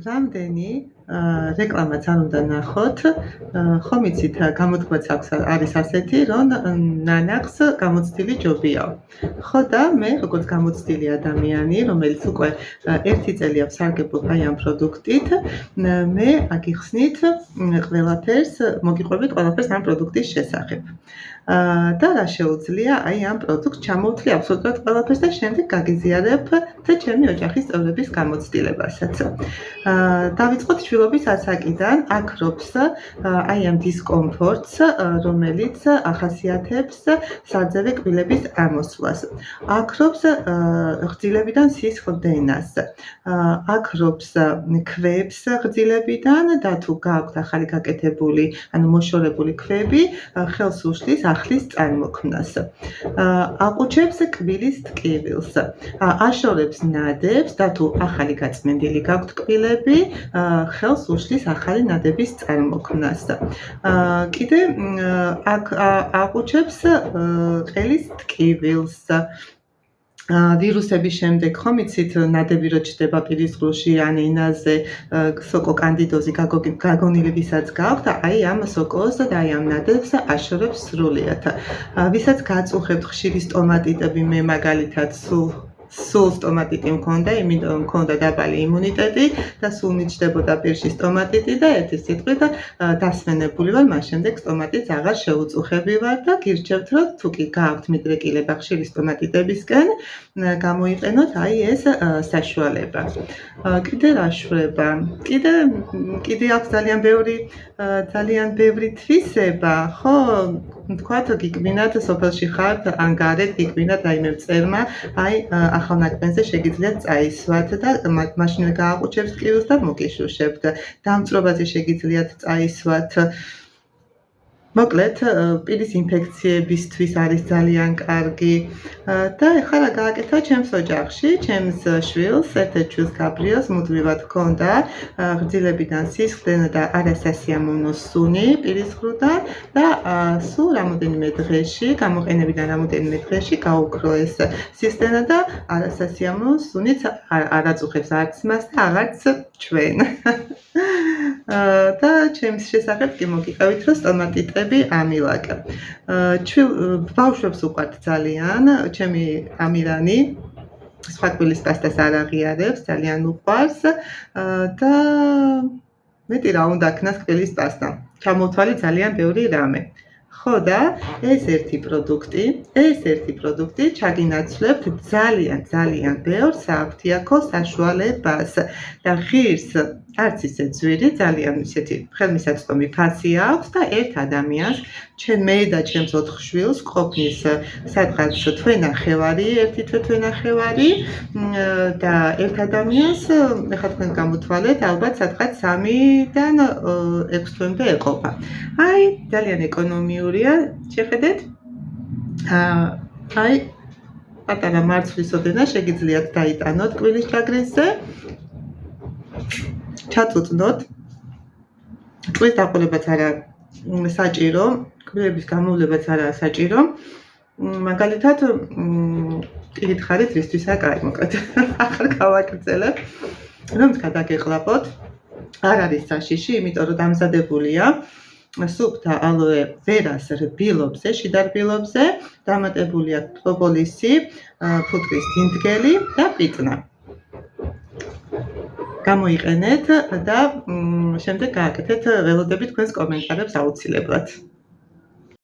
რამდენი რეკლამაც არ უნდა ნახოთ, ხომ იცით, გამოთქმაც არის ასეთი, რომ ნანახს გამოცდილი ჯობიაო. ხო და მე, როგორც გამოცდილი ადამიანი, რომელიც უკვე 1 წელია ვსარგებლობ აი ამ პროდუქტით, მე აგიხსნით ყველაფერს, მოგიყვებით ყველაფერს ამ პროდუქტის შესახებ. და რა შეუძლია აი ამ პროდუქტს ჩამოვთვლი აბსოლუტურად ყველაფერს და შემდეგ გაგიზიარებ და ჩემი ოჯახის წევრების გამოცდილებასაც. დავიწყოთ შვილობის ასაკიდან, აქრობს აი ამ დისკომფორტს, რომელიც ახასიათებს სარძევე კბილების ამოსვლას. აქრობს ღრძილებიდან სისხლდენას. აქრობს ქვებს ღრძილებიდან და თუ გააქვთ ახალი გაკეთებული, ანუ მოშორებული ქვები, ხელს უშლის ახლის წარმოქმნას. აყუჩებს კბილის ტკივილს. აშორებს ნადებს და თუ ახალი გაწმენდილი გაქვთ კბილები, ხელს უშლის ახალი ნადების წარმოქმნას. კიდე აყუჩებს ყელის ტკივილს. ვირუსების შემდეგ ხომ იცით, ნადები რო ჩდება პირის ღრუში ან ენაზე, სოკო კანდიდოზი გაგონილი ვისაც გაქვთ, აი ამ სოკოს და აი ამ ნადებს აშორებს სრულიად. ვისაც გაწუხებთ ხშირი სტომატიტები, მე მაგალითად სულ სტომატიტი მქონდა, იმიტომ მქონდა დაბალი იმუნიტეტი და სულ მიჩნდებოდა პირში სტომატიტი და ერთი სიტყვით დასვენებული ვარ, მას შემდეგ სტომატიტს აღარ შეუწუხები ვარ და გირჩევთ, რომ თუ კი გააქვთ მიდრეკილება ხშირი სტომატიტებისკენ, გამოიყენოთ აი ეს საშუალება. კიდე რა შვრება? კიდე აქვს ძალიან ბევრი თვისება, ხო? თქვათ, გიკვინათ სოფელში ხართ, ან გარეთ გიკვინათ რაიმე მწერმა, აი ახალნაკბენზე შეგიძლიათ წაისვათ და მაშინვე გააყუჩებს ტკივილს და მოგიშუშებთ. დამწრობაზე შეგიძლიათ წაისვათ. მოკლედ, პირის ინფექციებისთვის არის ძალიან კარგი. და ეხლა რა გააკეთა ჩემს ოჯახში, ჩემს შვილს, ერთ-ერთ შვილს გაბრიელს მუდმივად ჰქონდა ღრძილებიდან სისხლდენა და არასასიამოვნო სუნი პირის ღრუდან და სულ რამოდენიმე დღეში, გამოყენებიდან რამოდენიმე დღეში გაუქრო ეს სისხლდენა და არასასიამოვნო სუნიც არ აწუხებს არც მას და აღარც ჩვენ. და ჩემს შესახებ კი მოგიყევით, რომ სტომატიტები ამილაკა. ბავშვებს უყვართ ძალიან, ჩემი ამირანი სხვა კბილის პასტას არ აღიარებს, ძალიან უყვარს და მეტი რა უნდა ქნას კბილის პასტა. ჩამოვთვალე ძალიან ბევრი რამე. ხო და ეს ერთი პროდუქტი ჩაგინაცვლებთ ძალიან ბევრ სააფთიაქო საშუალებას და ღირს არც ისე ძვირი, ძალიან ისეთი ხელმისაწვდომი ფასი აქვს და ერთ ადამიანს, მე და ჩემს 4 შვილს ყოფნის სადღაც თვენახევარი, და ერთ ადამიანს, ეხლა თქვენ გამოთვალეთ, ალბათ სადღაც 3-დან 6 თვემდე ეყოფა. აი, ძალიან ეკონომიურია, შეხედეთ. აი, პატარა მარცვლის ოდენა შეგიძლიათ დაიტანოთ კბილის ჯაგრისზე. ჩაწუწნოთ. კბილის დაყოლებაც არა საჭირო, კბილების გამოვლებაც არა საჭირო. მაგალითად, კიდით ხარით რისთვისა კაი, მოკლედ. ახლა გავაგრძელებ. რომ გადაგეყლაპოთ. არ არის საშიში, იმიტომ რომ დამზადებულია სუფთა ალოე ვერას რბილობზე, შიდა რბილობზე, დამატებული აქვს პროპოლისი, ფუტკრის დინდგელი და პიტნა. გამოიყენეთ და შემდეგ გააკეთეთ ველოდებით თქვენს კომენტარებს აუცილებლად.